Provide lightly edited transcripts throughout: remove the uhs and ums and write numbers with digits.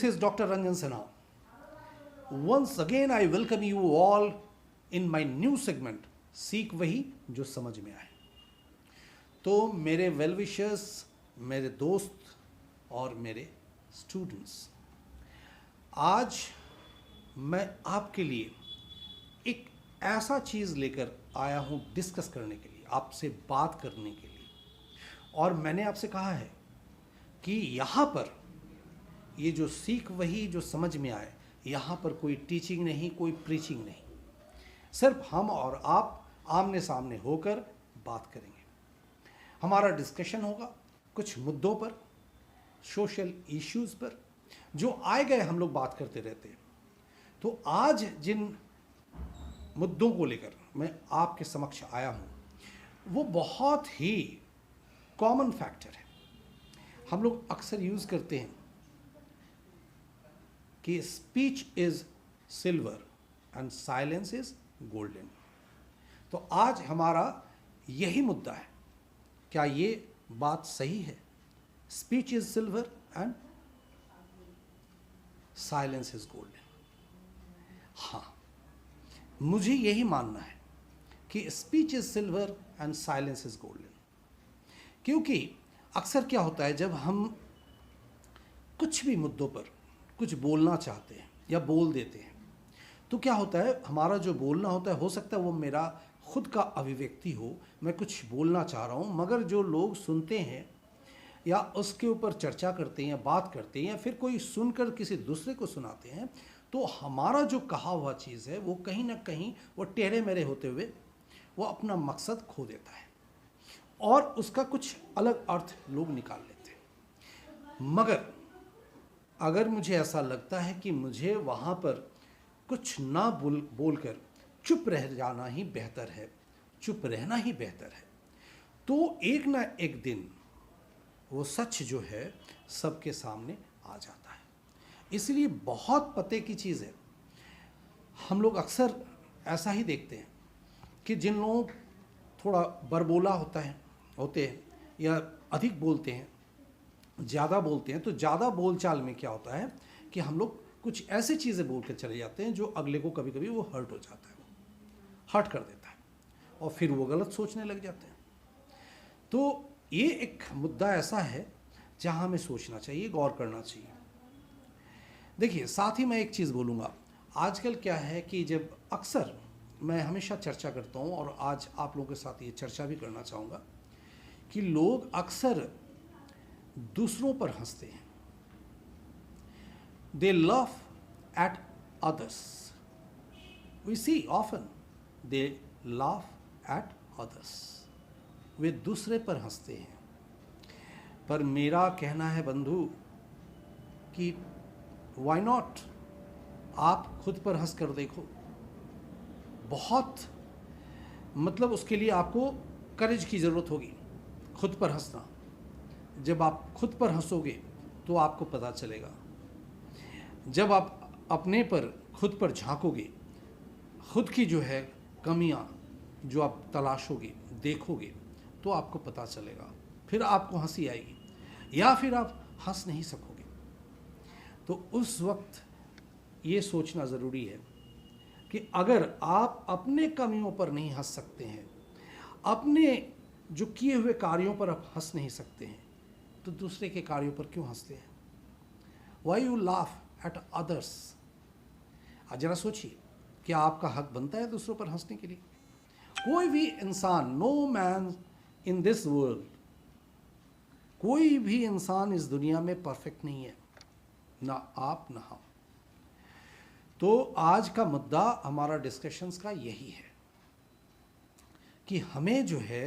is Dr. Ranjan Sinha. Once again, I welcome you all in my new segment, सीख वही जो समझ में आए. तो मेरे वेल विशर्स, मेरे दोस्त और मेरे स्टूडेंट्स, आज मैं आपके लिए एक ऐसा चीज़ लेकर आया हूँ डिस्कस करने के लिए, आपसे बात करने के लिए. और मैंने आपसे कहा है कि यहाँ पर ये जो सीख वही जो समझ में आए, यहाँ पर कोई टीचिंग नहीं, कोई प्रीचिंग नहीं, सिर्फ हम और आप आमने सामने होकर बात करेंगे. हमारा डिस्कशन होगा कुछ मुद्दों पर, सोशल इश्यूज़ पर, जो आए गए हम लोग बात करते रहते हैं. तो आज जिन मुद्दों को लेकर मैं आपके समक्ष आया हूँ, वो बहुत ही कॉमन फैक्टर है. हम लोग अक्सर यूज़ करते हैं कि speech is silver and silence is golden. तो आज हमारा यही मुद्दा है. क्या ये बात सही है? Speech is silver and silence is golden. हाँ, मुझे यही मानना है कि speech is silver and silence is golden. क्योंकि अक्सर क्या होता है, जब हम कुछ भी मुद्दों पर कुछ बोलना चाहते हैं या बोल देते हैं, तो क्या होता है, हमारा जो बोलना होता है, हो सकता है वो मेरा खुद का अभिव्यक्ति हो, मैं कुछ बोलना चाह रहा हूँ, मगर जो लोग सुनते हैं या उसके ऊपर चर्चा करते हैं या बात करते हैं या फिर कोई सुनकर किसी दूसरे को सुनाते हैं, तो हमारा जो कहा हुआ चीज़ है वो कहीं ना कहीं वो टेढ़े मेढ़े होते हुए वो अपना मकसद खो देता है और उसका कुछ अलग अर्थ लोग निकाल लेते हैं. मगर अगर मुझे ऐसा लगता है कि मुझे वहाँ पर कुछ ना बोलकर चुप रह जाना ही बेहतर है, चुप रहना ही बेहतर है, तो एक ना एक दिन वो सच जो है सबके सामने आ जाता है. इसलिए बहुत पते की चीज़ है. हम लोग अक्सर ऐसा ही देखते हैं कि जिन लोगों थोड़ा बरबोला होते हैं या अधिक बोलते हैं, ज़्यादा बोलते हैं, तो ज़्यादा बोलचाल में क्या होता है कि हम लोग कुछ ऐसी चीज़ें बोल कर चले जाते हैं जो अगले को कभी कभी वो हर्ट हो जाता है, हर्ट कर देता है और फिर वो गलत सोचने लग जाते हैं. तो ये एक मुद्दा ऐसा है जहाँ हमें सोचना चाहिए, गौर करना चाहिए. देखिए, साथ ही मैं एक चीज़ बोलूँगा. आजकल क्या है कि जब अक्सर मैं हमेशा चर्चा करता हूँ और आज आप लोगों के साथ ये चर्चा भी करना चाहूँगा कि लोग अक्सर दूसरों पर हंसते हैं. दे laugh at others. We see often they laugh at others. वे दूसरे पर हंसते हैं. पर मेरा कहना है बंधु कि why not, आप खुद पर हंस कर देखो. बहुत मतलब उसके लिए आपको करेज की ज़रूरत होगी, खुद पर हंसना. जब आप खुद पर हंसोगे तो आपको पता चलेगा. जब आप अपने पर खुद पर झांकोगे, खुद की जो है कमियां जो आप तलाशोगे, देखोगे, तो आपको पता चलेगा. फिर आपको हंसी आएगी या फिर आप हंस नहीं सकोगे. तो उस वक्त ये सोचना ज़रूरी है कि अगर आप अपने कमियों पर नहीं हंस सकते हैं, अपने जो किए हुए कार्यों पर आप हंस नहीं सकते हैं, तो दूसरे के कार्यों पर क्यों हंसते हैं? Why you laugh at others? जरा सोचिए, क्या आपका हक बनता है दूसरों पर हंसने के लिए? कोई भी इंसान, no man in this world, कोई भी इंसान इस दुनिया में परफेक्ट नहीं है, ना आप ना हम. तो आज का मुद्दा हमारा डिस्कशंस का यही है कि हमें जो है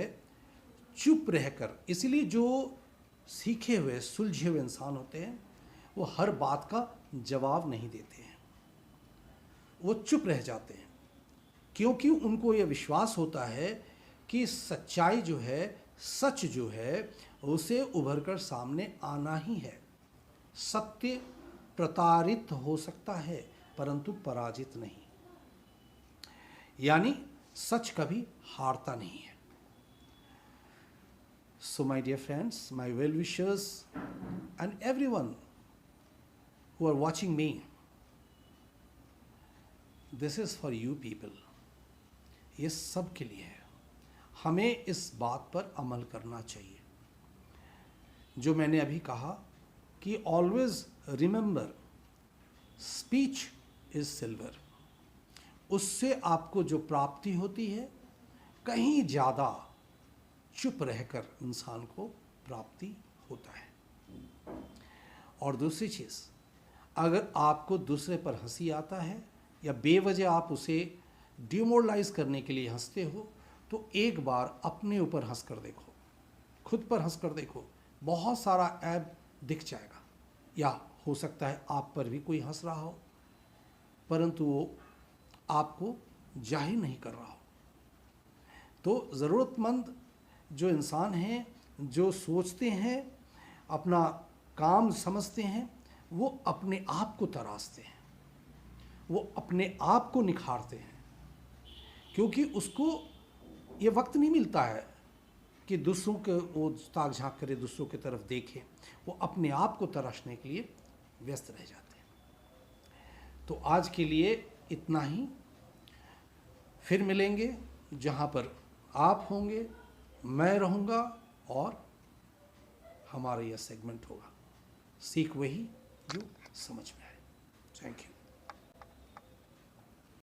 चुप रहकर, इसलिए जो सीखे हुए सुलझे हुए इंसान होते हैं वो हर बात का जवाब नहीं देते हैं, वो चुप रह जाते हैं, क्योंकि उनको ये विश्वास होता है कि सच्चाई जो है, सच जो है, उसे उभर कर सामने आना ही है. सत्य प्रताड़ित हो सकता है परंतु पराजित नहीं, यानी सच कभी हारता नहीं है. So my dear friends, my well wishers and everyone who are watching me, this is for you people. ये सब के लिए है. हमें इस बात पर अमल करना चाहिए जो मैंने अभी कहा कि always remember, speech is silver. उससे आपको जो प्राप्ति होती है कहीं ज़्यादा चुप रहकर इंसान को प्राप्ति होता है. और दूसरी चीज़, अगर आपको दूसरे पर हंसी आता है या बेवजह आप उसे डिमोरलाइज करने के लिए हंसते हो, तो एक बार अपने ऊपर हंस कर देखो, खुद पर हंस कर देखो, बहुत सारा ऐब दिख जाएगा. या हो सकता है आप पर भी कोई हंस रहा हो परंतु वो आपको जाहिर नहीं कर रहा हो. तो ज़रूरतमंद जो इंसान हैं, जो सोचते हैं, अपना काम समझते हैं, वो अपने आप को तराशते हैं, वो अपने आप को निखारते हैं, क्योंकि उसको ये वक्त नहीं मिलता है कि दूसरों के वो ताक झांक करे, दूसरों की तरफ देखे. वो अपने आप को तराशने के लिए व्यस्त रह जाते हैं. तो आज के लिए इतना ही. फिर मिलेंगे जहाँ पर आप होंगे, मैं रहूँगा और हमारा यह सेगमेंट होगा. सीख वही जो समझ में आए. Thank you.